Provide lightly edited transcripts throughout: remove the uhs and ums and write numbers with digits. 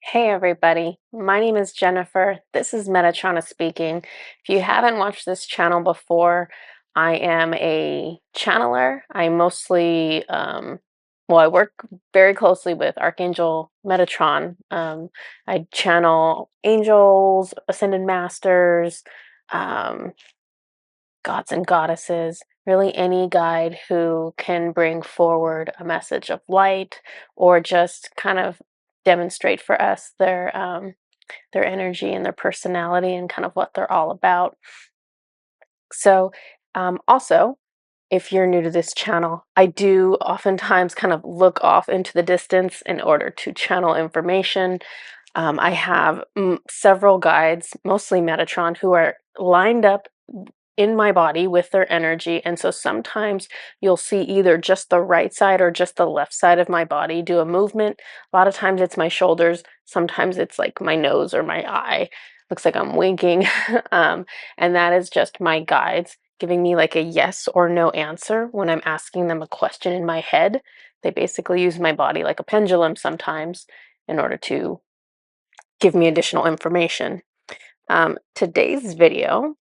Hey everybody, my name is Jennifer. This is Metatron speaking. If you haven't watched this channel before, I am a channeler. I mostly, I work very closely with Archangel Metatron. I channel angels, ascended masters, um, gods and goddesses, really any guide who can bring forward a message of light or just kind of demonstrate for us their energy and their personality and kind of what they're all about. So, also, if you're new to this channel, I do oftentimes kind of look off into the distance in order to channel information. I have several guides, mostly Metatron, who are lined up in my body with their energy. And so sometimes you'll see either just the right side or just the left side of my body do a movement. A lot of times it's my shoulders. Sometimes it's like my nose or my eye. Looks like I'm winking. And that is just my guides giving me like a yes or no answer when I'm asking them a question in my head. They basically use my body like a pendulum sometimes in order to give me additional information. Today's video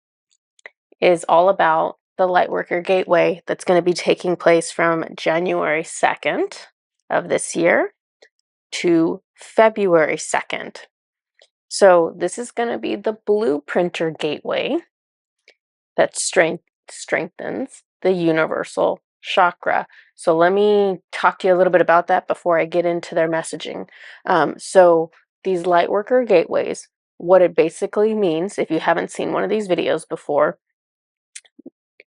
is all about the Lightworker Gateway that's going to be taking place from January 2nd of this year to February 2nd. So this is going to be the Blueprinter Gateway that strengthens the universal chakra. So let me talk to you a little bit about that before I get into their messaging. So these Lightworker Gateways, what it basically means, if you haven't seen one of these videos before,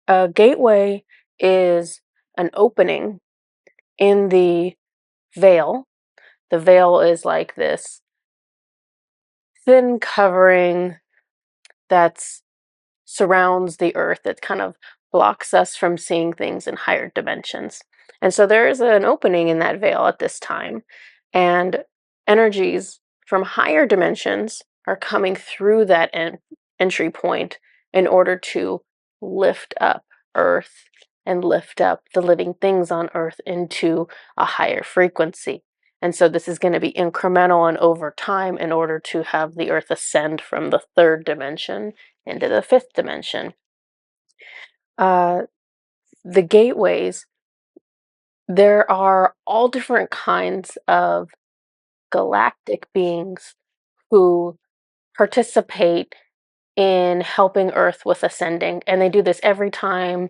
a gateway is an opening in the veil. The veil is like this thin covering that surrounds the earth that kind of blocks us from seeing things in higher dimensions. And so there is an opening in that veil at this time, and energies from higher dimensions are coming through that entry point in order to lift up Earth and lift up the living things on Earth into a higher frequency. And so this is going to be incremental and over time in order to have the Earth ascend from the third dimension into the fifth dimension. The gateways, there are all different kinds of galactic beings who participate in helping Earth with ascending, and they do this every time,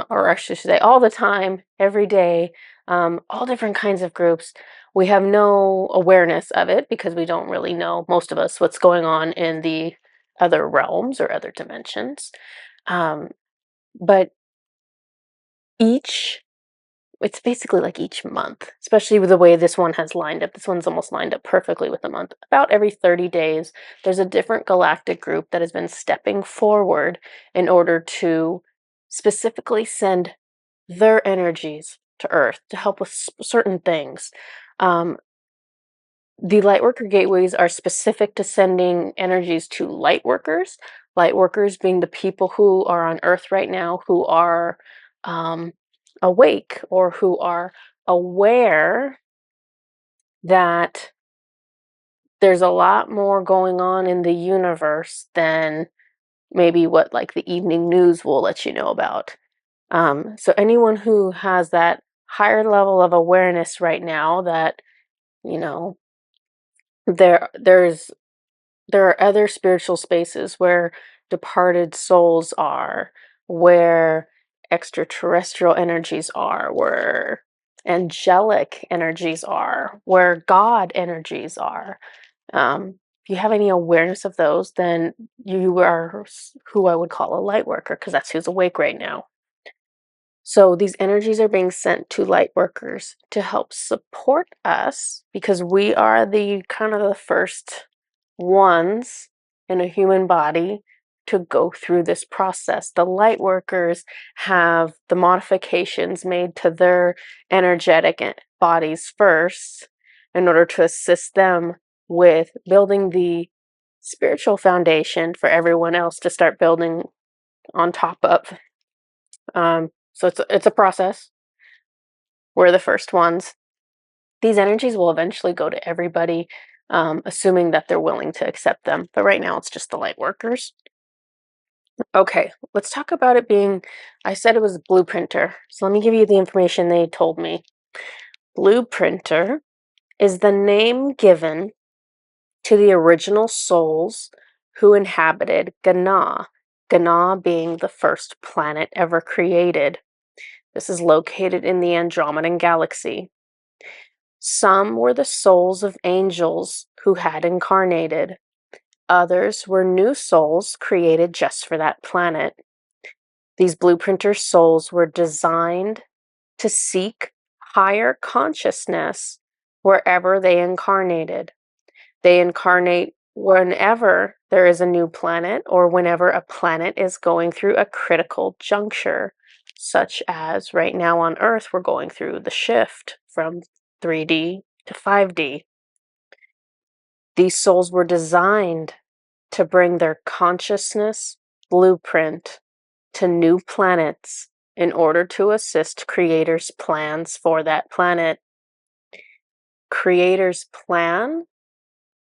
or I should say all the time, every day, all different kinds of groups. We have no awareness of it because we don't really know, most of us, what's going on in the other realms or other dimensions. But it's basically like each month, especially with the way this one has lined up. This one's almost lined up perfectly with the month. About every 30 days, there's a different galactic group that has been stepping forward in order to specifically send their energies to Earth to help with certain things. The Lightworker gateways are specific to sending energies to Lightworkers. Lightworkers being the people who are on Earth right now who are awake or who are aware that there's a lot more going on in the universe than maybe what like the evening news will let you know about. So anyone who has that higher level of awareness right now that, you know, there's there are other spiritual spaces where departed souls are, where extraterrestrial energies are, where angelic energies are, where God energies are. If you have any awareness of those, then you are who I would call a light worker, because that's who's awake right now. So these energies are being sent to light workers to help support us because we are the kind of the first ones in a human body to go through this process. The light workers have the modifications made to their energetic bodies first in order to assist them with building the spiritual foundation for everyone else to start building on top of. So it's a process. We're the first ones. These energies will eventually go to everybody. assuming that they're willing to accept them. But right now it's just the Lightworkers. Okay, let's talk about it being, I said it was a blueprinter. So let me give you the information they told me. Blueprinter is the name given to the original souls who inhabited Gana, Gana being the first planet ever created. This is located in the Andromedan Galaxy. Some were the souls of angels who had incarnated. Others were new souls created just for that planet. These blueprinter souls were designed to seek higher consciousness wherever they incarnated. They incarnate whenever there is a new planet or whenever a planet is going through a critical juncture, such as right now on Earth, we're going through the shift from 3D to 5D. These souls were designed to bring their consciousness blueprint to new planets in order to assist creators' plans for that planet. Creators' plan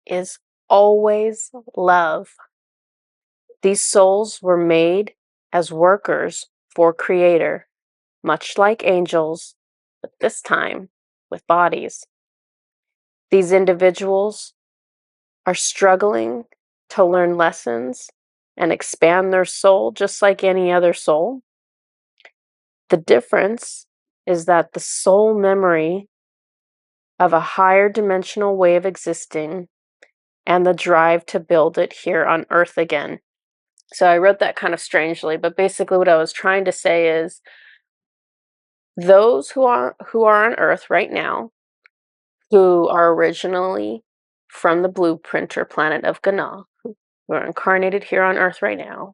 is always love. These souls were made as workers for Creator, much like angels, but this time with bodies. These individuals are struggling to learn lessons and expand their soul just like any other soul. The difference is that the soul memory of a higher dimensional way of existing and the drive to build it here on Earth again. So I wrote that kind of strangely, but basically what I was trying to say is those who are on Earth right now, who are originally from the blueprinter planet of Gana, who are incarnated here on Earth right now,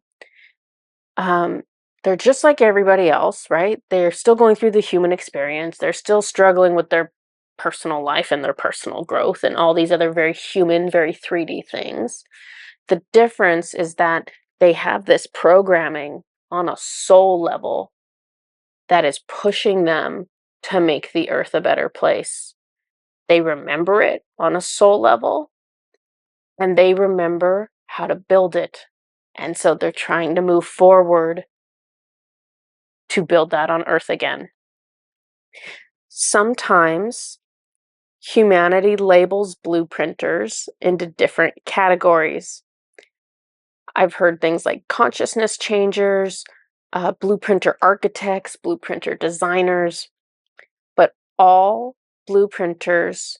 they're just like everybody else, right? They're still going through the human experience. They're still struggling with their personal life and their personal growth and all these other very human, very 3D things. The difference is that they have this programming on a soul level that is pushing them to make the earth a better place. They remember it on a soul level and they remember how to build it. And so they're trying to move forward to build that on earth again. Sometimes humanity labels blueprinters into different categories. I've heard things like consciousness changers, blueprinter architects, blueprinter designers, but all blueprinters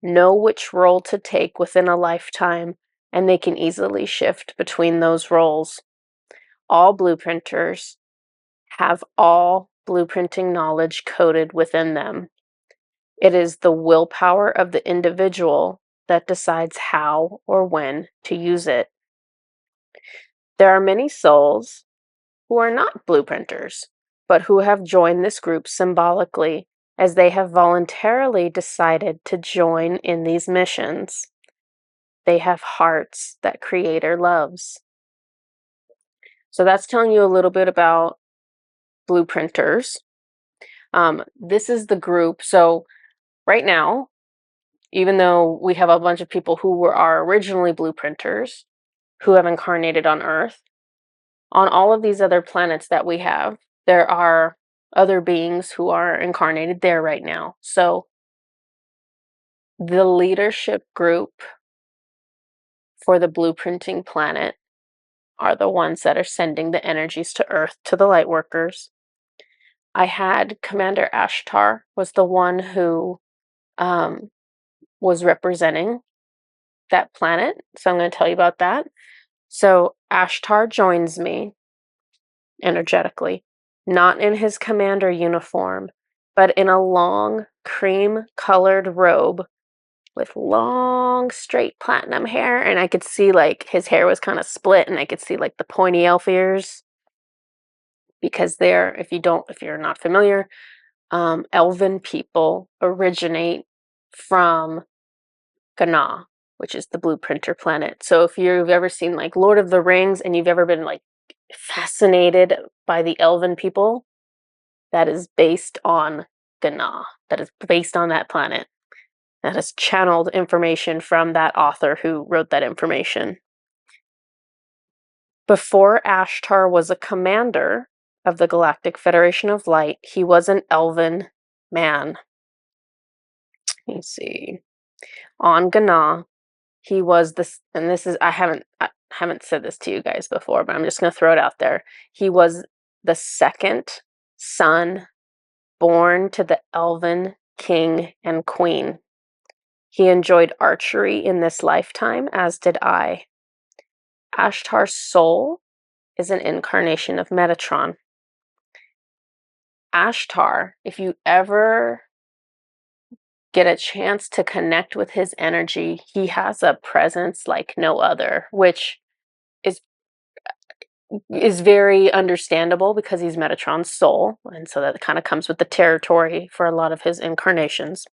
know which role to take within a lifetime, and they can easily shift between those roles. All blueprinters have all blueprinting knowledge coded within them. It is the willpower of the individual that decides how or when to use it. There are many souls who are not blueprinters, but who have joined this group symbolically as they have voluntarily decided to join in these missions. They have hearts that Creator loves. So that's telling you a little bit about blueprinters. This is the group. So right now, even though we have a bunch of people who are originally blueprinters, who have incarnated on Earth, on all of these other planets that we have, there are other beings who are incarnated there right now. So the leadership group for the blueprinting planet are the ones that are sending the energies to Earth to the Lightworkers. I had Commander Ashtar was the one who was representing that planet. So I'm going to tell you about that. So Ashtar joins me energetically, not in his commander uniform, but in a long cream-colored robe with long, straight platinum hair. And I could see like his hair was kind of split, and I could see like the pointy elf ears. Because they're, if you're not familiar, elven people originate from Gana, which is the blueprinter planet. So if you've ever seen like Lord of the Rings and you've ever been like fascinated by the elven people, that is based on Gana. That is based on that planet. That is channeled information from that author who wrote that information. Before Ashtar was a commander of the Galactic Federation of Light, he was an elven man. Let me see. On Gana, he was this, and this is I haven't said this to you guys before, but I'm just going to throw it out there. He was the second son born to the elven king and queen. He enjoyed archery in this lifetime, as did I. Ashtar's soul is an incarnation of Metatron. Ashtar, if you ever get a chance to connect with his energy, he has a presence like no other, which is very understandable because he's Metatron's soul, and so that kind of comes with the territory for a lot of his incarnations.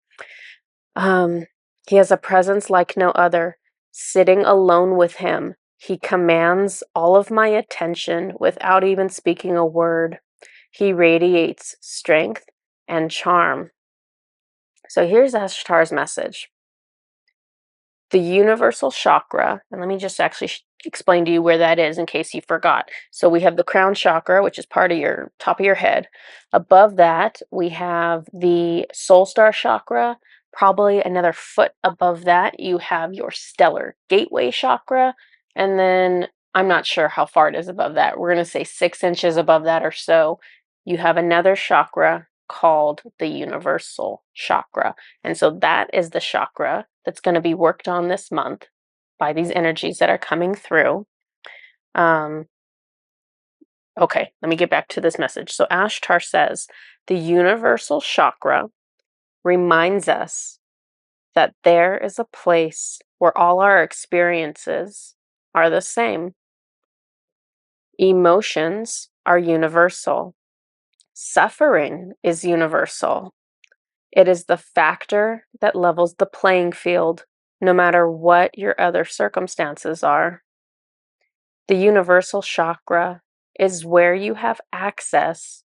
He has a presence like no other. Sitting alone with him, he commands all of my attention without even speaking a word. He radiates strength and charm. So here's Ashtar's message. The universal chakra, and let me just actually explain to you where that is in case you forgot. So we have the crown chakra, which is part of your top of your head. Above that, we have the soul star chakra. Probably another foot above that, you have your stellar gateway chakra. And then I'm not sure how far it is above that. We're going to say 6 inches above that or so. You have another chakra called the universal chakra. And so that is the chakra that's going to be worked on this month by these energies that are coming through. Okay, let me get back to this message. So Ashtar says, the universal chakra reminds us that there is a place where all our experiences are the same. Emotions are universal. Suffering is universal. It is the factor that levels the playing field, no matter what your other circumstances are. The universal chakra is where you have access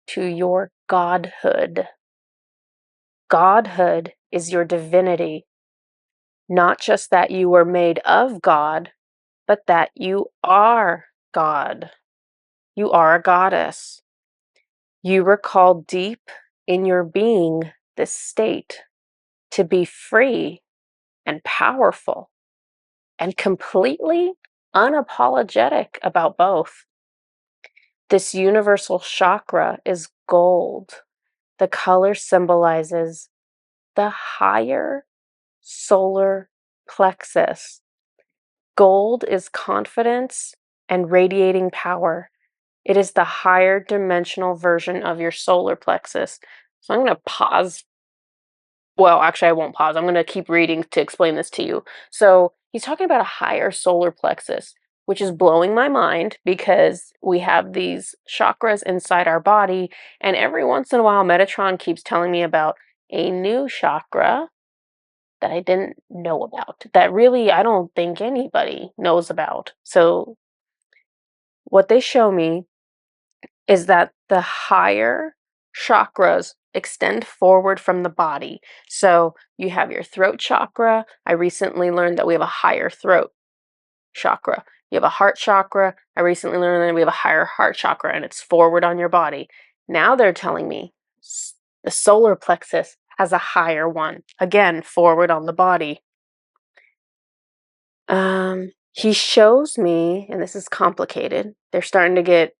to your godhood. Godhood is your divinity, not just that you were made of God, but that you are God. You are a goddess. You recall deep in your being this state to be free and powerful and completely unapologetic about both. This universal chakra is gold. The color symbolizes the higher solar plexus. Gold is confidence and radiating power. It is the higher dimensional version of your solar plexus. So I'm going to pause. Well, actually, I won't pause. I'm going to keep reading to explain this to you. So he's talking about a higher solar plexus, which is blowing my mind because we have these chakras inside our body. And every once in a while, Metatron keeps telling me about a new chakra that I didn't know about, that really I don't think anybody knows about. So what they show me is that the higher chakras extend forward from the body. So you have your throat chakra. I recently learned that we have a higher throat chakra. You have a heart chakra. I recently learned that we have a higher heart chakra, and it's forward on your body. Now they're telling me the solar plexus has a higher one, again, forward on the body. He shows me, and this is complicated. They're starting to get,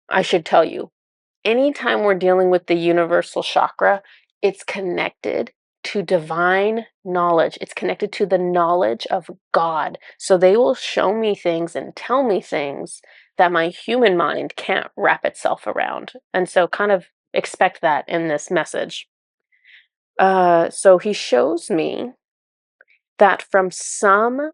I should tell you, anytime we're dealing with the universal chakra, it's connected to divine knowledge. It's connected to the knowledge of God. So they will show me things and tell me things that my human mind can't wrap itself around. And so kind of expect that in this message. So he shows me that from some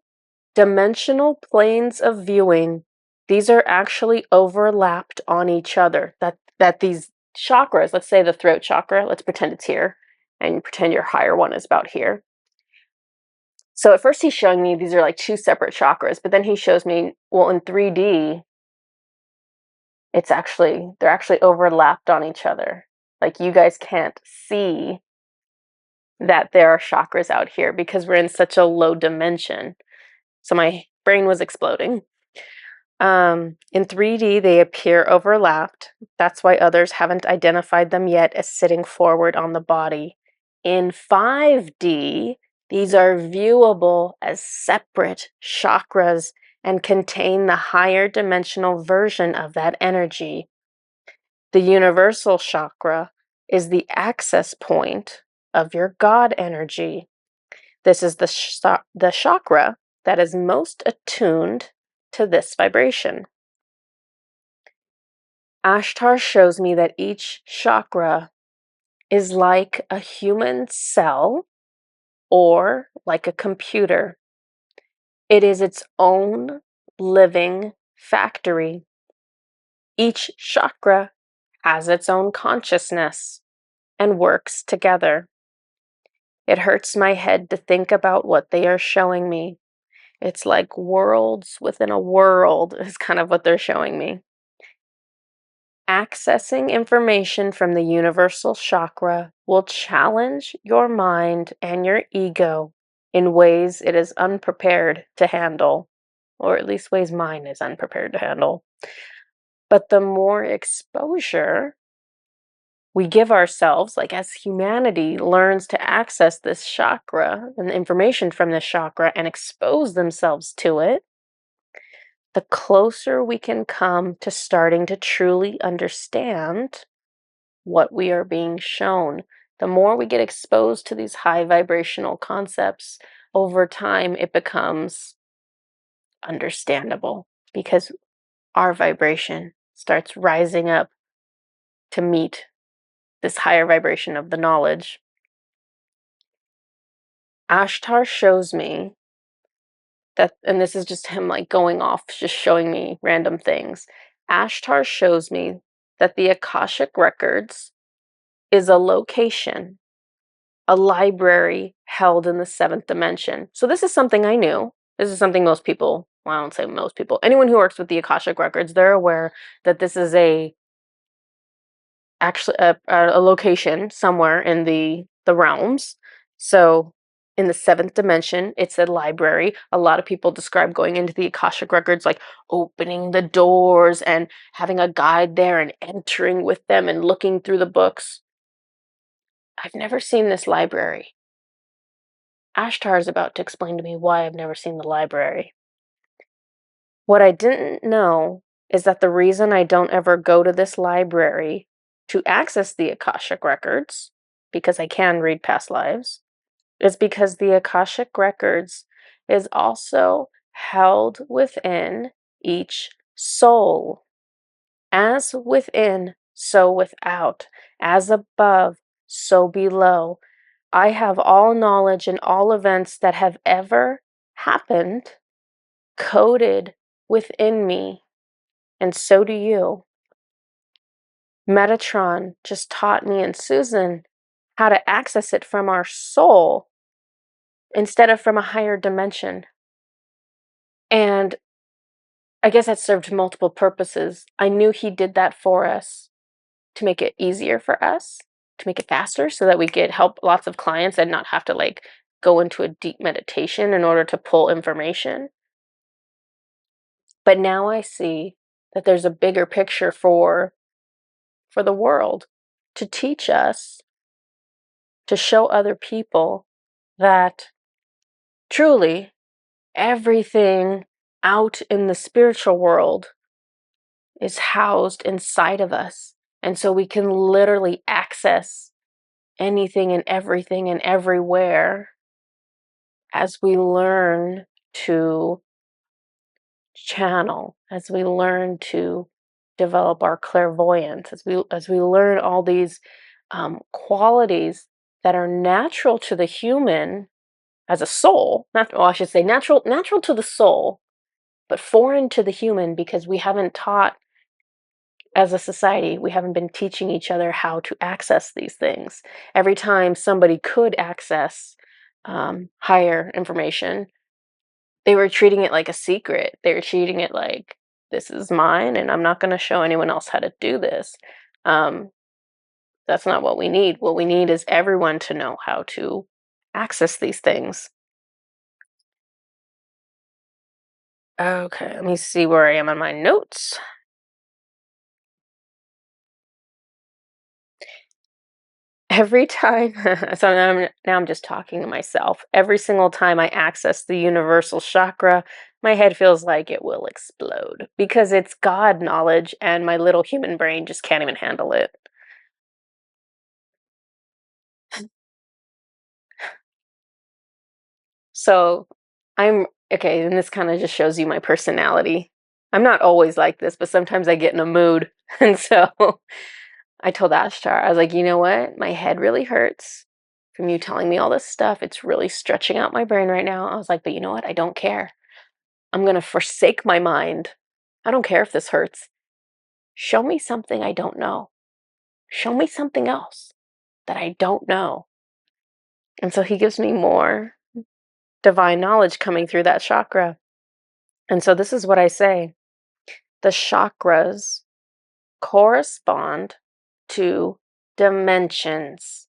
dimensional planes of viewing, these are actually overlapped on each other. That these chakras, let's say the throat chakra, let's pretend it's here, and pretend your higher one is about here. So at first he's showing me these are like 2 separate chakras, but then he shows me, well, in 3D, they're actually overlapped on each other. Like you guys can't see that there are chakras out here because we're in such a low dimension. So my brain was exploding. In 3D, they appear overlapped. That's why others haven't identified them yet as sitting forward on the body. In 5D, these are viewable as separate chakras and contain the higher dimensional version of that energy. The universal chakra is the access point of your God energy. This is the chakra that is most attuned to this vibration. Ashtar shows me that each chakra is like a human cell or like a computer. It is its own living factory. Each chakra has its own consciousness and works together. It hurts my head to think about what they are showing me. It's like worlds within a world is kind of what they're showing me. Accessing information from the universal chakra will challenge your mind and your ego in ways it is unprepared to handle, or at least ways mine is unprepared to handle. But the more exposure we give ourselves, like as humanity learns to access this chakra and the information from this chakra and expose themselves to it, the closer we can come to starting to truly understand what we are being shown. The more we get exposed to these high vibrational concepts, over time it becomes understandable because our vibration starts rising up to meet this higher vibration of the knowledge. Ashtar shows me that, and this is just him like going off, just showing me random things. Ashtar shows me that the Akashic records is a location, a library held in the seventh dimension. So this is something I knew. This is something most people, well, I don't say most people, anyone who works with the Akashic records, they're aware that this is actually a location somewhere in the realms. So in the seventh dimension, it's a library. A lot of people describe going into the Akashic records like opening the doors and having a guide there and entering with them and looking through the books. I've never seen this library. Ashtar is about to explain to me why I've never seen the library. What I didn't know is that the reason I don't ever go to this library to access the Akashic records, because I can read past lives, is because the Akashic records is also held within each soul. As within, so without. As above, so below. I have all knowledge and all events that have ever happened coded within me, and so do you. Metatron just taught me and Susan how to access it from our soul instead of from a higher dimension. And I guess that served multiple purposes. I knew he did that for us to make it easier for us, to make it faster so that we could help lots of clients and not have to like go into a deep meditation in order to pull information. But now I see that there's a bigger picture for the world, to teach us, to show other people that truly everything out in the spiritual world is housed inside of us. And so we can literally access anything and everything and everywhere as we learn to channel, as we learn to develop our clairvoyance, as we learn all these qualities that are natural to the human as a soul. I should say natural to the soul, but foreign to the human because we haven't taught, as a society, we haven't been teaching each other how to access these things. Every time somebody could access higher information, they were treating it like a secret. They were treating it like, this is mine and I'm not going to show anyone else how to do this. That's not what we need. What we need is everyone to know how to access these things. Okay, let me see where I am on my notes. Every time, so now I'm just talking to myself. Every single time I access the universal chakra, my head feels like it will explode because it's God knowledge and my little human brain just can't even handle it. So I'm okay, and this kind of just shows you my personality. I'm not always like this, but sometimes I get in a mood. And so I told Ashtar, I was like, you know what? My head really hurts from you telling me all this stuff. It's really stretching out my brain right now. I was like, but you know what? I don't care. I'm going to forsake my mind. I don't care if this hurts. Show me something I don't know. Show me something else that I don't know. And so he gives me more divine knowledge coming through that chakra. And so this is what I say: the chakras correspond to dimensions.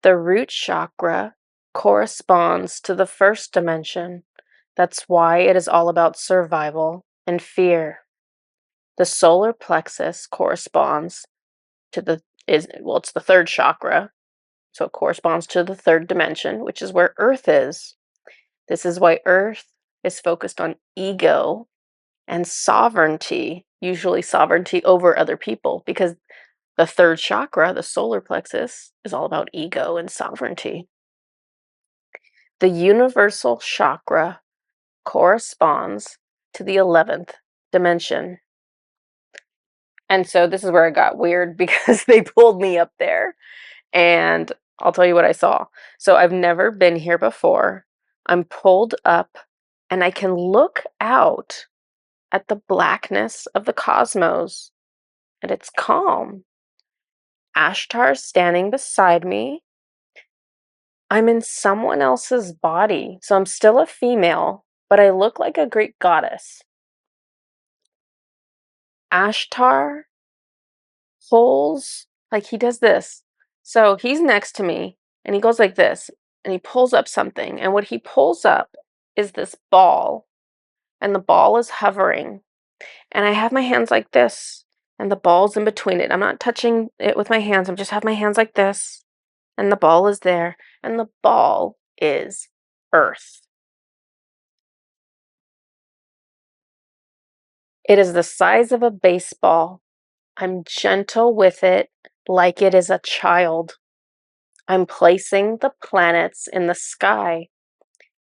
The root chakra corresponds to the first dimension. That's why it is all about survival and fear. The solar plexus corresponds to it's the third chakra, so it corresponds to the third dimension, which is where Earth is. This is why Earth is focused on ego and sovereignty, usually sovereignty over other people, because the third chakra, the solar plexus, is all about ego and sovereignty. The universal chakra corresponds to the 11th dimension. And so this is where it got weird because they pulled me up there. And I'll tell you what I saw. So I've never been here before. I'm pulled up and I can look out at the blackness of the cosmos, and it's calm. Ashtar's standing beside me. I'm in someone else's body, so I'm still a female, but I look like a Greek goddess. Ashtar pulls, like he does this. So he's next to me and he goes like this and he pulls up something. And what he pulls up is this ball, and the ball is hovering. And I have my hands like this, and the ball's in between it. I'm not touching it with my hands, I'm just have my hands like this, and the ball is there, and the ball is Earth. It is the size of a baseball. I'm gentle with it like it is a child. I'm placing the planets in the sky.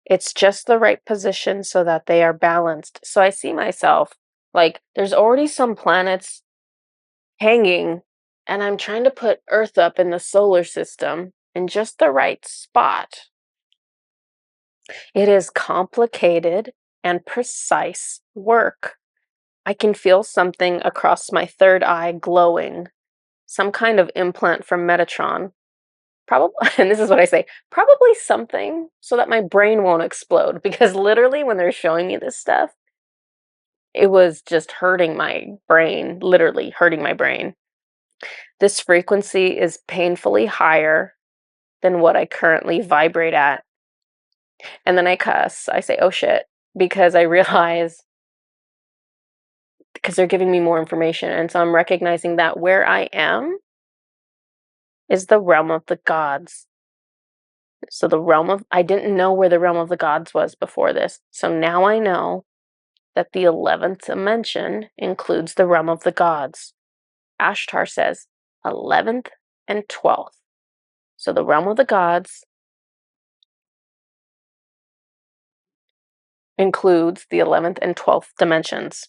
It's just the right position so that they are balanced. So I see myself like there's already some planets hanging, and I'm trying to put Earth up in the solar system in just the right spot. It is complicated and precise work. I can feel something across my third eye glowing, some kind of implant from Metatron. Probably, and this is what I say, probably something so that my brain won't explode. Because literally, when they're showing me this stuff, it was just hurting my brain, literally hurting my brain. This frequency is painfully higher than what I currently vibrate at. And then I cuss. I say, oh shit, because I realize, because they're giving me more information. And so I'm recognizing that where I am is the realm of the gods. So I didn't know where the realm of the gods was before this. So now I know that the 11th dimension includes the realm of the gods. Ashtar says 11th and 12th. So the realm of the gods includes the 11th and 12th dimensions.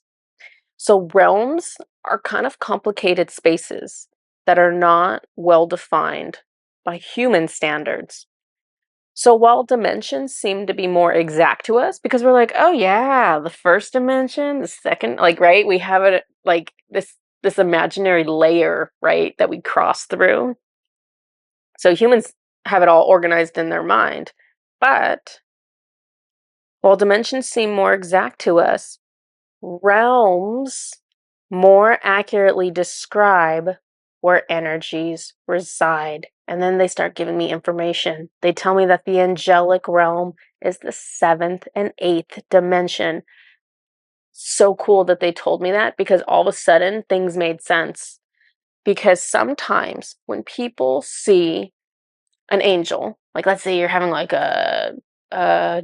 So realms are kind of complicated spaces that are not well defined by human standards. So while dimensions seem to be more exact to us, because we're like, oh yeah, the first dimension, the second, like, right? We have it like this imaginary layer, right, that we cross through. So humans have it all organized in their mind. But while dimensions seem more exact to us, realms more accurately describe where energies reside. And then they start giving me information. They tell me that the angelic realm is the 7th and 8th dimension. So cool that they told me that, because all of a sudden things made sense. Because sometimes when people see an angel, like let's say you're having like a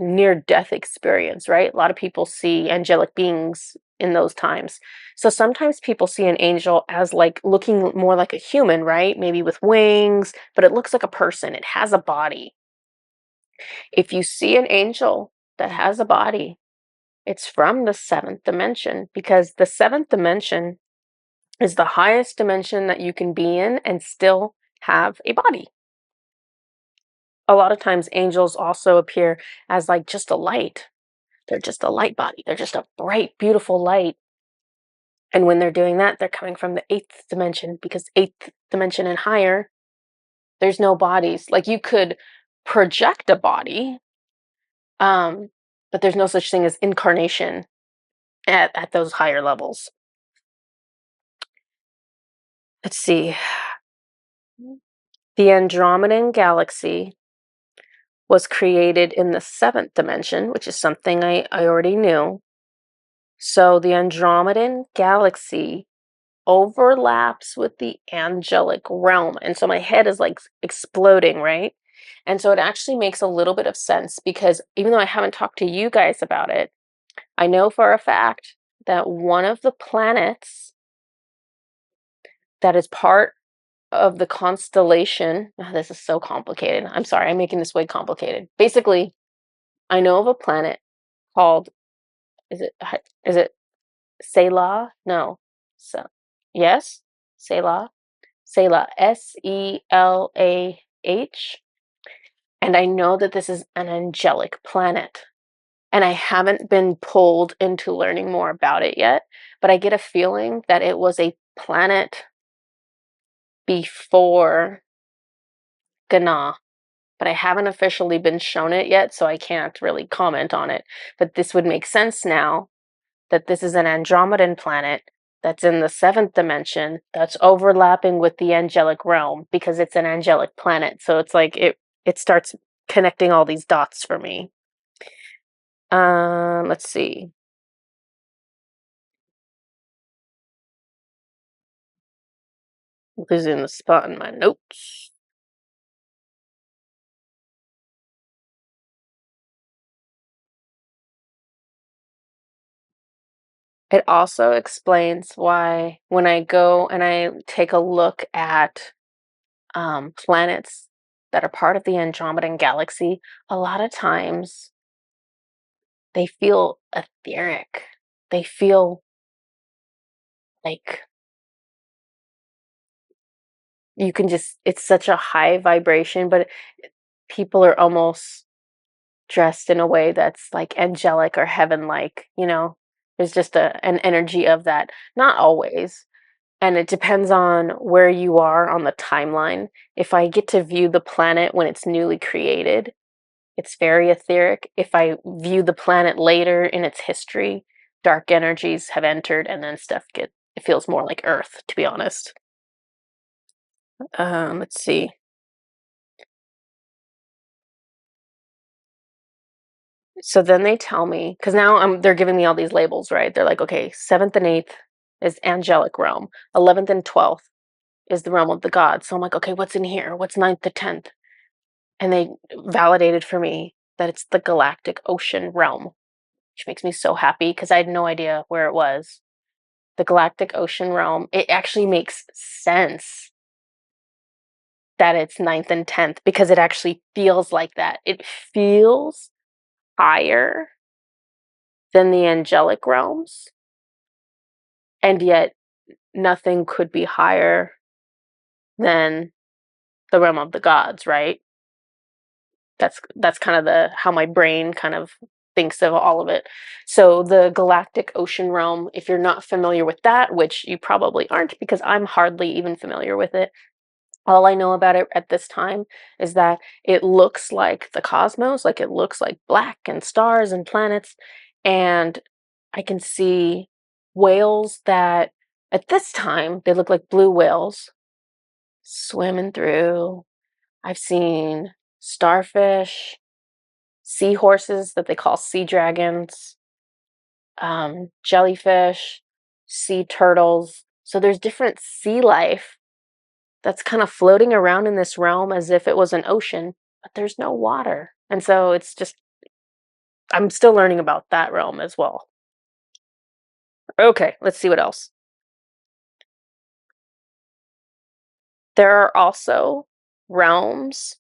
near death experience, right? A lot of people see angelic beings in those times. So sometimes people see an angel as like looking more like a human, right? Maybe with wings, but it looks like a person. It has a body. If you see an angel that has a body, it's from the 7th dimension, because the 7th dimension is the highest dimension that you can be in and still have a body. A lot of times angels also appear as like just a light. They're just a light body. They're just a bright, beautiful light. And when they're doing that, they're coming from the 8th dimension, because 8th dimension and higher, there's no bodies. Like you could project a body, but there's no such thing as incarnation at those higher levels. Let's see. The Andromedan Galaxy was created in the 7th dimension, which is something I already knew. So the Andromedan Galaxy overlaps with the angelic realm. And so my head is like exploding, right? And so it actually makes a little bit of sense, because even though I haven't talked to you guys about it, I know for a fact that one of the planets that is part of the constellation, this is so complicated. I'm sorry, I'm making this way complicated. Basically, I know of a planet called, is it Selah? No. So, yes, Selah. Selah, Selah. And I know that this is an angelic planet. And I haven't been pulled into learning more about it yet, but I get a feeling that it was a planet before Ghana. But I haven't officially been shown it yet, so I can't really comment on it. But this would make sense now, that this is an Andromedan planet that's in the 7th dimension, that's overlapping with the angelic realm, because it's an angelic planet. So it's like it starts connecting all these dots for me. Let's see. Losing the spot in my notes. It also explains why when I go and I take a look at planets that are part of the Andromedan Galaxy, a lot of times they feel etheric. They feel like you can just, it's such a high vibration, but people are almost dressed in a way that's like angelic or heaven like, you know? There's just an energy of that. Not always. And it depends on where you are on the timeline. If I get to view the planet when it's newly created, it's very etheric. If I view the planet later in its history, dark energies have entered, and then it feels more like Earth, to be honest. Let's see. So then they tell me, because now they're giving me all these labels, right? They're like, okay, 7th and 8th is angelic realm. 11th and 12th is the realm of the gods. So I'm like, okay, what's in here? What's 9th to 10th? And they validated for me that it's the galactic ocean realm, which makes me so happy, because I had no idea where it was. The galactic ocean realm, it actually makes sense that it's 9th and 10th, because it actually feels like that. It feels higher than the angelic realms, and yet nothing could be higher than the realm of the gods, right? That's kind of the how my brain kind of thinks of all of it. So the galactic ocean realm, if you're not familiar with that, which you probably aren't, because I'm hardly even familiar with it, all I know about it at this time is that it looks like the cosmos, like it looks like black and stars and planets, and I can see whales that at this time they look like blue whales, swimming through. I've seen starfish, seahorses that they call sea dragons, jellyfish, sea turtles. So there's different sea life that's kind of floating around in this realm as if it was an ocean, but there's no water. And so it's just, I'm still learning about that realm as well. Okay, let's see what else. There are also realms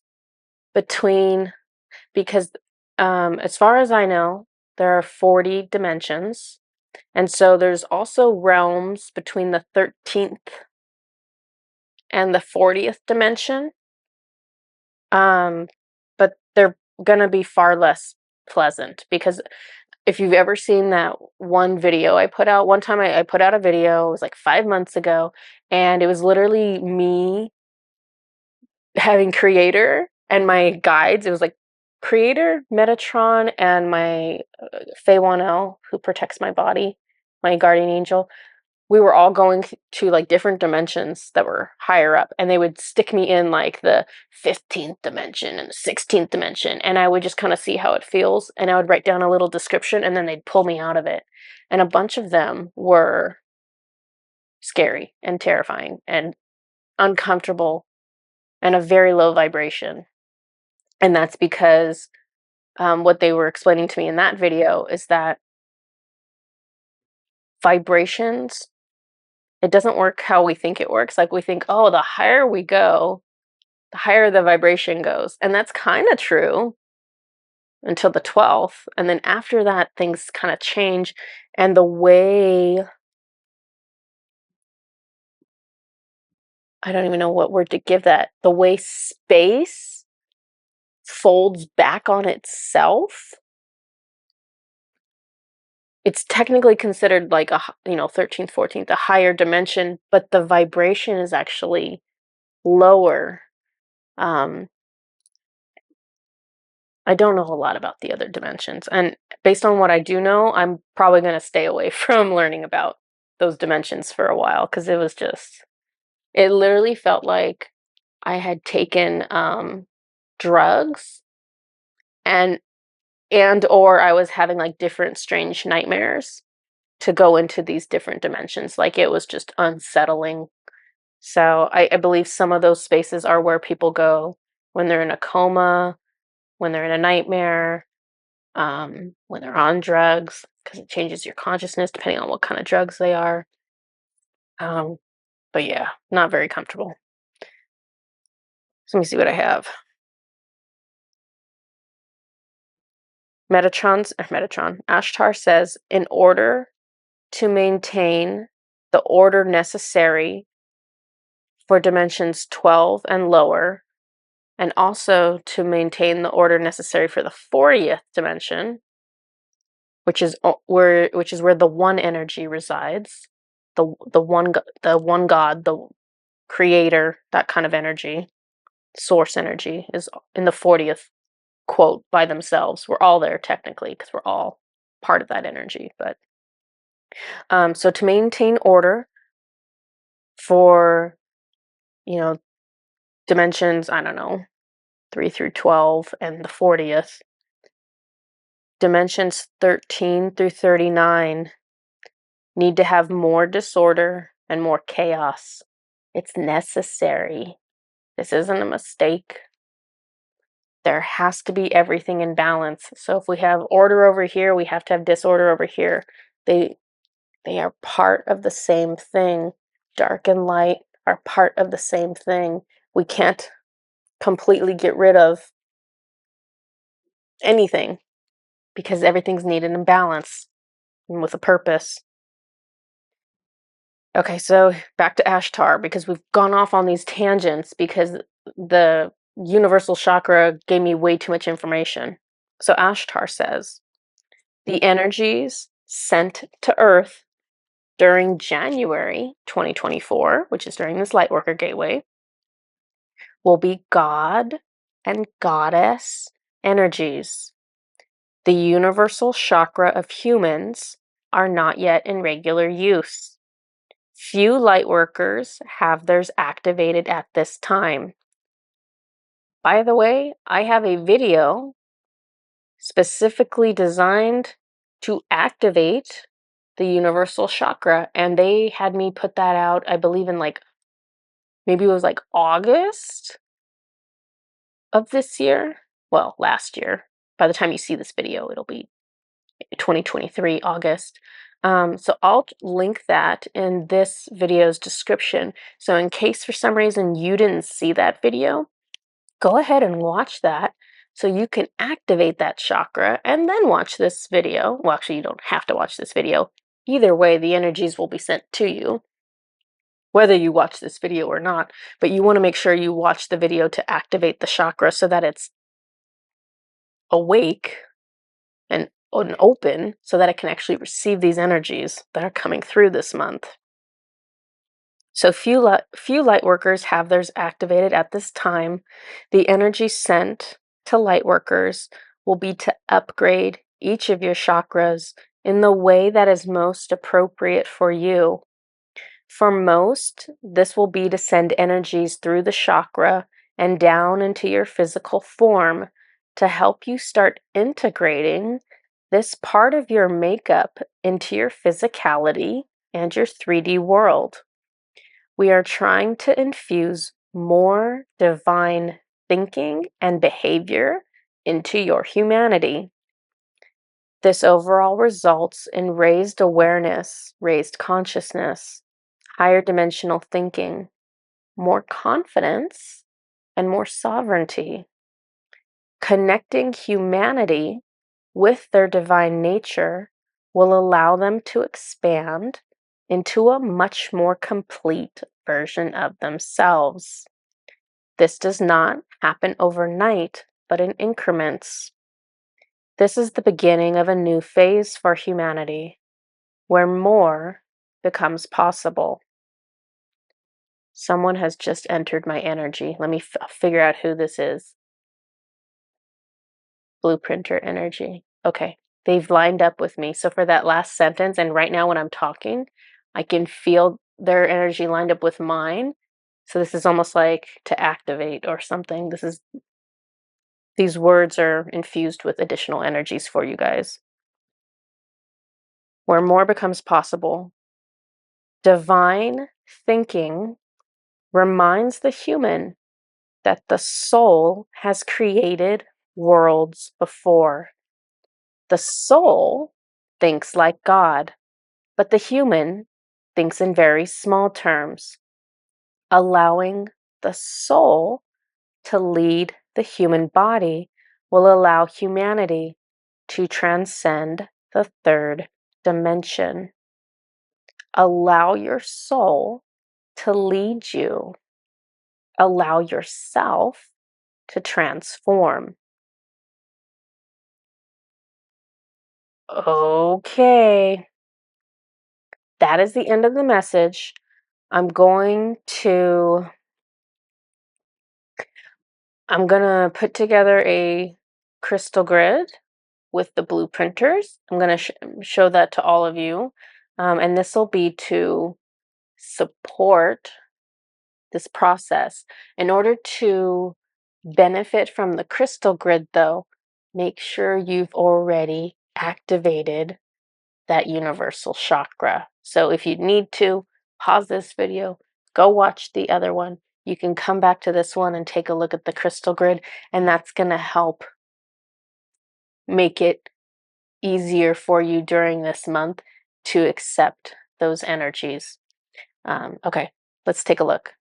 between, because as far as I know, there are 40 dimensions. And so there's also realms between the 13th and the 40th dimension. But they're going to be far less pleasant, because if you've ever seen that one video I put out, one time I put out a video, it was like 5 months ago, and it was literally me having creator and my guides. It was like creator, Metatron, and my Feywanel, who protects my body, my guardian angel. We were all going to like different dimensions that were higher up, and they would stick me in like the 15th dimension and the 16th dimension, and I would just kind of see how it feels, and I would write down a little description, and then they'd pull me out of it. And a bunch of them were scary and terrifying and uncomfortable and a very low vibration. And that's because what they were explaining to me in that video is that vibrations, it doesn't work how we think it works. Like we think, oh, the higher we go, the higher the vibration goes. And that's kind of true until the 12th. And then after that, things kind of change. And the way, I don't even know what word to give that, the way space folds back on itself, it's technically considered like a 13th, 14th, a higher dimension, but the vibration is actually lower. um I don't know a lot about the other dimensions, and based on what I do know, I'm probably going to stay away from learning about those dimensions for a while, because it literally felt like I had taken drugs, and or I was having like different strange nightmares to go into these different dimensions. Like it was just unsettling. So I believe some of those spaces are where people go when they're in a coma, when they're in a nightmare, when they're on drugs, because it changes your consciousness depending on what kind of drugs they are. Um, but yeah, not very comfortable. So let me see what I have. Metatron, Ashtar says, in order to maintain the order necessary for dimensions 12 and lower, and also to maintain the order necessary for the 40th dimension, which is where the one energy resides, the one God, the creator, that kind of energy, source energy, is in the 40th quote by themselves. We're all there technically because we're all part of that energy. But so to maintain order for, dimensions, I don't know, 3 through 12 and the 40th, dimensions 13 through 39 need to have more disorder and more chaos. It's necessary. This isn't a mistake. There has to be everything in balance. So if we have order over here, we have to have disorder over here. They are part of the same thing. Dark and light are part of the same thing. We can't completely get rid of anything because everything's needed in balance and with a purpose. Okay, so back to Ashtar, because we've gone off on these tangents because the universal chakra gave me way too much information. So Ashtar says, the energies sent to Earth during January 2024, which is during this Lightworker gateway, will be God and Goddess energies. The universal chakra of humans are not yet in regular use. Few light workers have theirs activated at this time. By the way, I have a video specifically designed to activate the universal chakra, and they had me put that out, I believe in like, maybe it was like August of this year. Well, last year. By the time you see this video, it'll be 2023 August. So I'll link that in this video's description. So in case for some reason you didn't see that video, go ahead and watch that so you can activate that chakra and then watch this video. Well, actually, you don't have to watch this video. Either way, the energies will be sent to you, whether you watch this video or not. But you want to make sure you watch the video to activate the chakra so that it's awake and open so that it can actually receive these energies that are coming through this month. So few light workers have theirs activated at this time. The energy sent to light workers will be to upgrade each of your chakras in the way that is most appropriate for you. For most, this will be to send energies through the chakra and down into your physical form to help you start integrating this part of your makeup into your physicality and your 3D world. We are trying to infuse more divine thinking and behavior into your humanity. This overall results in raised awareness, raised consciousness, higher dimensional thinking, more confidence, and more sovereignty. Connecting humanity with their divine nature will allow them to expand into a much more complete version of themselves. This does not happen overnight, but in increments. This is the beginning of a new phase for humanity, where more becomes possible. Someone has just entered my energy. Let me figure out who this is. Blueprinter energy. Okay, they've lined up with me. So for that last sentence, and right now when I'm talking, I can feel their energy lined up with mine. So this is almost like to activate or something. These words are infused with additional energies for you guys. Where more becomes possible. Divine thinking reminds the human that the soul has created worlds before. The soul thinks like God, but the human thinks in very small terms. Allowing the soul to lead the human body will allow humanity to transcend the third dimension. Allow your soul to lead you. Allow yourself to transform. Okay, that is the end of the message. I'm going to put together a crystal grid with the blueprinters. I'm going to show that to all of you. And this will be to support this process. In order to benefit from the crystal grid, though, make sure you've already activated that universal chakra. So if you need to, pause this video, go watch the other one. You can come back to this one and take a look at the crystal grid, and that's going to help make it easier for you during this month to accept those energies. Okay, let's take a look.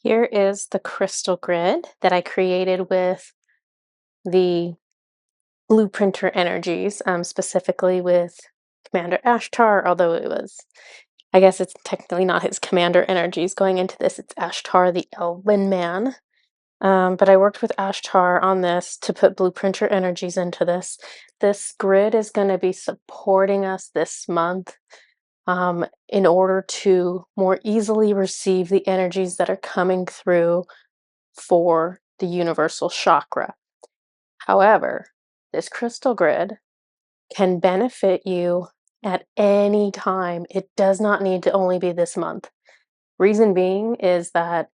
Here is the crystal grid that I created with the blueprinter energies, specifically with Commander Ashtar, although I guess it's technically not his commander energies going into this, it's Ashtar the Elven Man. But I worked with Ashtar on this to put blueprinter energies into this. This grid is going to be supporting us this month in order to more easily receive the energies that are coming through for the universal chakra. However, this crystal grid can benefit you at any time. It does not need to only be this month. Reason being is that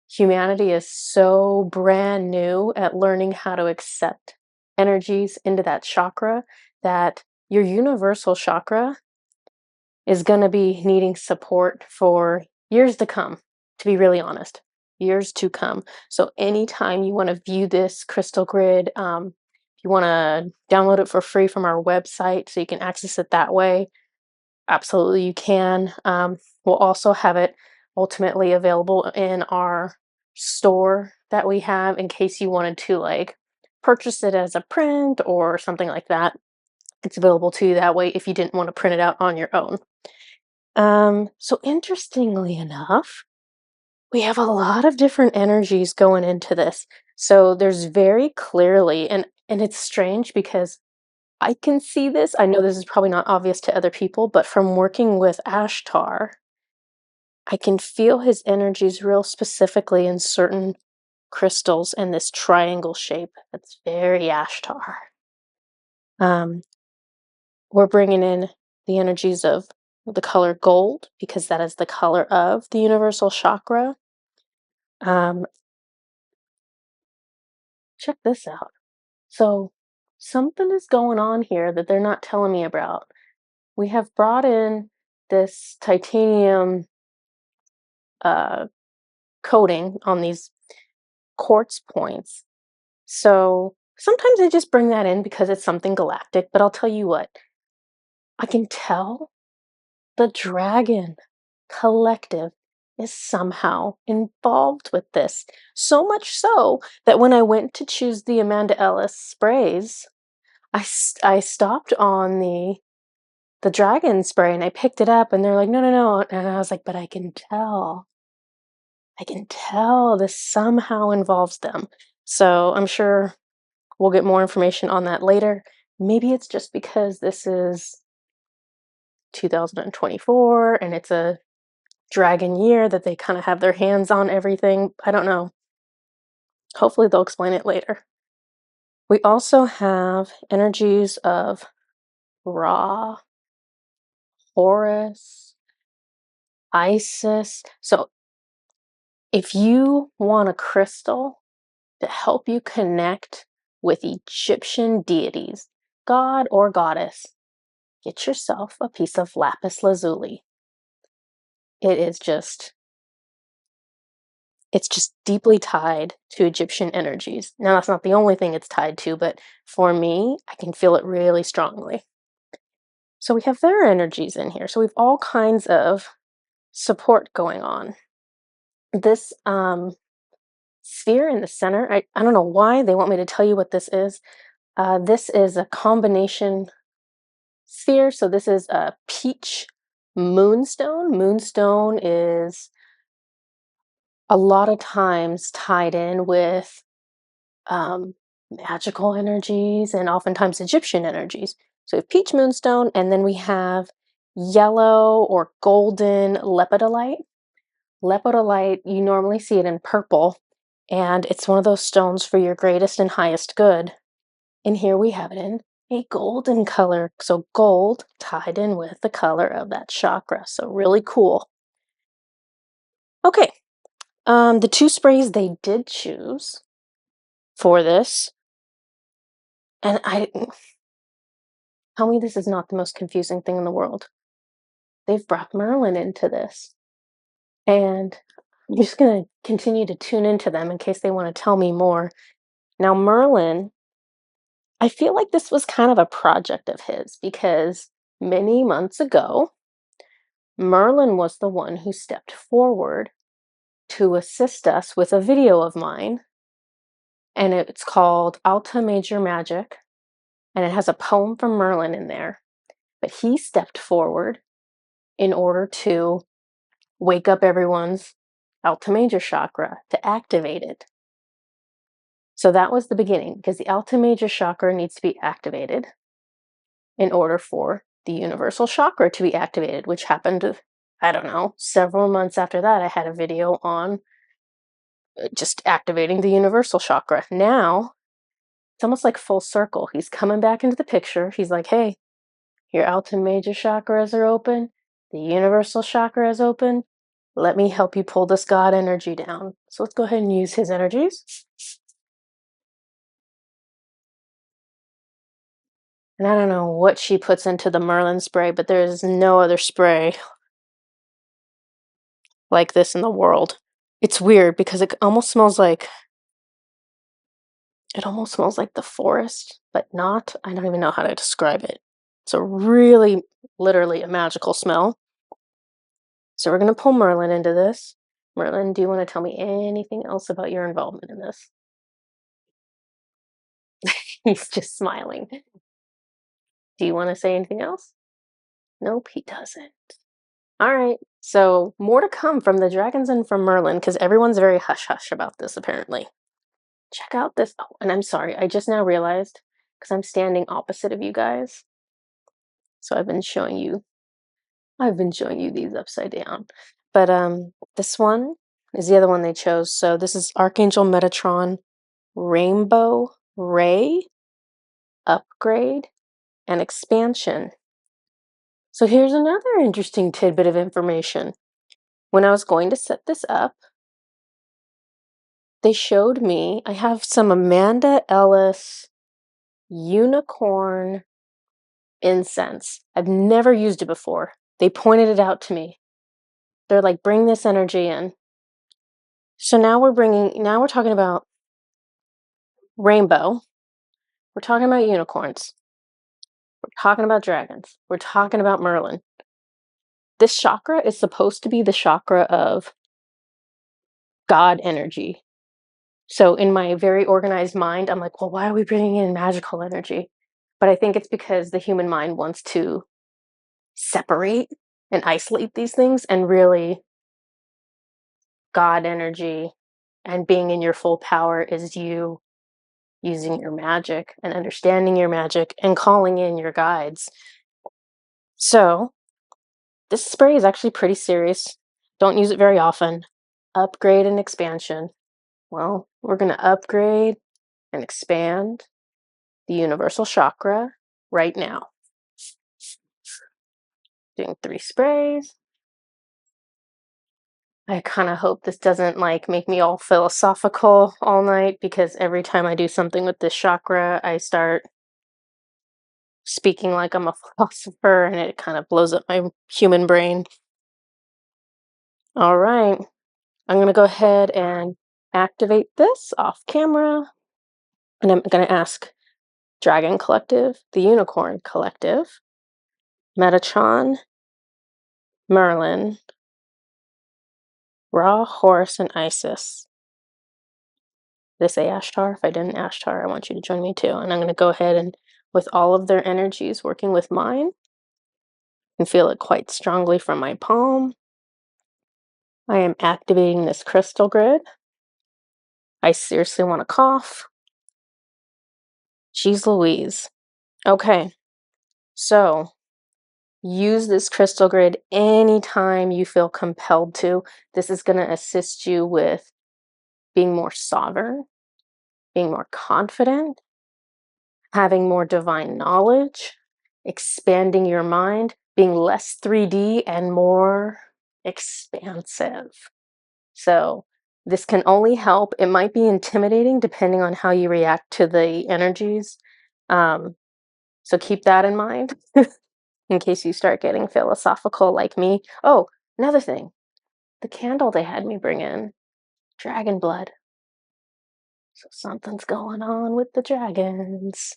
humanity is so brand new at learning how to accept energies into that chakra that your universal chakra is going to be needing support for years to come, to be really honest, years to come. So anytime you want to view this crystal grid, if you want to download it for free from our website so you can access it that way, absolutely you can. We'll also have it ultimately available in our store that we have in case you wanted to like purchase it as a print or something like that. It's available to you that way if you didn't want to print it out on your own. So interestingly enough, we have a lot of different energies going into this. So there's very clearly, and it's strange because I can see this. I know this is probably not obvious to other people, but from working with Ashtar, I can feel his energies real specifically in certain crystals in this triangle shape. That's very Ashtar. Um, we're bringing in the energies of the color gold because that is the color of the universal chakra. Um, check this out. So, something is going on here that they're not telling me about. We have brought in this titanium uh, coating on these quartz points. So, sometimes I just bring that in because it's something galactic, but I'll tell you what, I can tell the dragon collective is somehow involved with this. So much so that when I went to choose the Amanda Ellis sprays, I stopped on the dragon spray and I picked it up and they're like, no, no, no. And I was like, but I can tell this somehow involves them. So I'm sure we'll get more information on that later. Maybe it's just because this is 2024 and it's a dragon year that they kind of have their hands on everything. I don't know. Hopefully, they'll explain it later. We also have energies of Ra, Horus, Isis. So, if you want a crystal to help you connect with Egyptian deities, god or goddess, get yourself a piece of lapis lazuli. It is just It's just deeply tied to Egyptian energies. Now, that's not the only thing it's tied to, but for me, I can feel it really strongly. So we have their energies in here. So we've all kinds of support going on. This sphere in the center, I don't know why they want me to tell you what this is. This is a combination sphere. So this is a peach moonstone. Moonstone is a lot of times tied in with um, magical energies and oftentimes Egyptian energies. So we have peach moonstone, and then we have yellow or golden lepidolite. Lepidolite, you normally see it in purple, and it's one of those stones for your greatest and highest good. And here we have it in a golden color. So gold tied in with the color of that chakra. So really cool. Okay, the two sprays they did choose for this, and I tell me this is not the most confusing thing in the world. They've brought Merlin into this. And I'm just going to continue to tune into them in case they want to tell me more. Now, Merlin, I feel like this was kind of a project of his because many months ago, Merlin was the one who stepped forward to assist us with a video of mine. And it's called Alta Major Magic. And it has a poem from Merlin in there. But he stepped forward in order to wake up everyone's Alta Major chakra to activate it. So that was the beginning because the Alta Major chakra needs to be activated in order for the universal chakra to be activated, which happened, I don't know, several months after that. I had a video on just activating the universal chakra. Now it's almost like full circle. He's coming back into the picture. He's like, hey, Your Alta Major chakras are open. The universal chakra is open. Let me help you pull this God energy down. So let's go ahead and use his energies. And I don't know what she puts into the Merlin spray, but there is no other spray like this in the world. It's weird because it almost smells like the forest, but not. I don't even know how to describe it. It's a really, literally a magical smell. So we're going to pull Merlin into this. Merlin, do you want to tell me anything else about your involvement in this? He's just smiling. Do you want to say anything else? Nope, he doesn't. All right. So more to come from the dragons and from Merlin, because everyone's very hush-hush about this, apparently. Check out this. Oh, and I'm sorry. I just now realized, because I'm standing opposite of you guys. So I've been showing you these upside down. But this one is the other one they chose. So this is Archangel Metatron Rainbow Ray Upgrade and Expansion. So here's another interesting tidbit of information. When I was going to set this up, they showed me, I have some Amanda Ellis unicorn incense. I've never used it before. They pointed it out to me. They're like, bring this energy in. So now we're talking about rainbow. We're talking about unicorns. We're talking about dragons. We're talking about Merlin. This chakra is supposed to be the chakra of God energy. So in my very organized mind, I'm like, well, why are we bringing in magical energy? But I think it's because the human mind wants to separate and isolate these things, and really God energy and being in your full power is you using your magic and understanding your magic and calling in your guides. So this spray is actually pretty serious. Don't use it very often. Upgrade and expansion. Well, we're going to upgrade and expand the universal chakra right now. Doing 3 sprays. I kind of hope this doesn't like make me all philosophical all night, because every time I do something with this chakra, I start speaking like I'm a philosopher and it kind of blows up my human brain. All right. I'm going to go ahead and activate this off camera. And I'm going to ask Dragon Collective, the Unicorn Collective, Metatron, Merlin, Ra, Horus, and Isis. Did I say Ashtar? If I didn't, Ashtar, I want you to join me too. And I'm going to go ahead and, with all of their energies working with mine, and feel it quite strongly from my palm, I am activating this crystal grid. I seriously want to cough. Jeez Louise. Okay, so use this crystal grid anytime you feel compelled to. This is going to assist you with being more sovereign, being more confident, having more divine knowledge, expanding your mind, being less 3D and more expansive. So this can only help. It might be intimidating depending on how you react to the energies. So keep that in mind in case you start getting philosophical like me. Oh, another thing. The candle they had me bring in, dragon blood. So something's going on with the dragons.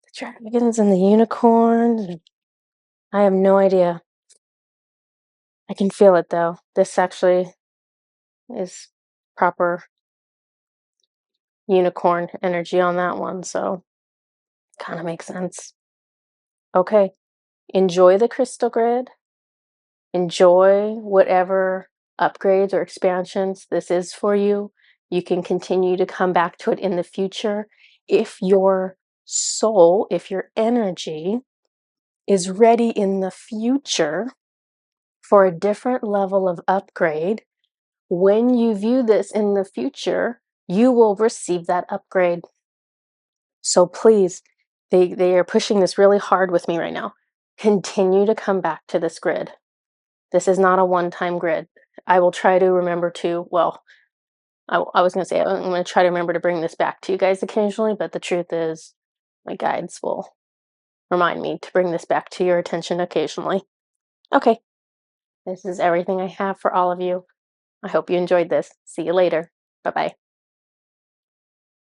The dragons and the unicorns. I have no idea. I can feel it though. This actually is proper unicorn energy on that one, so kind of makes sense. Okay, enjoy the crystal grid. Enjoy whatever upgrades or expansions this is for you. You can continue to come back to it in the future. If your soul, if your energy is ready in the future for a different level of upgrade, when you view this in the future, you will receive that upgrade. So please, they are pushing this really hard with me right now. Continue to come back to this grid. This is not a one-time grid. I will try to remember to, well, I was going to say I'm going to try to remember to bring this back to you guys occasionally, but the truth is my guides will remind me to bring this back to your attention occasionally. Okay, this is everything I have for all of you. I hope you enjoyed this. See you later. Bye-bye.